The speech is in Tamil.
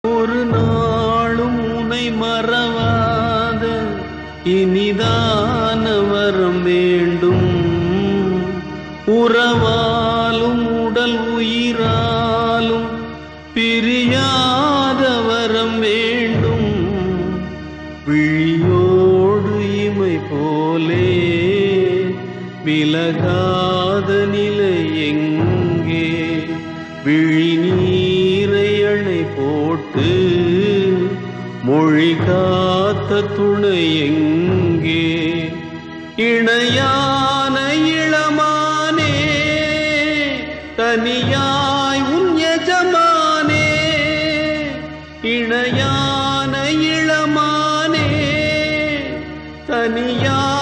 ஒரு நாளும் உனை மறவாத இனிதான வரம் வேண்டும். உறவாலும் உடல் உயிராலும் பிரியாத வரம் வேண்டும். விழியோடு இமை போலே விலகாத நிலை எங்கே? விழி நீரை அணை போட்டு மொழி காத்த துணை எங்கே? இணையான இளமானே தனியாய் உன் எஜமானே. இணையான இளமானே தனியாய்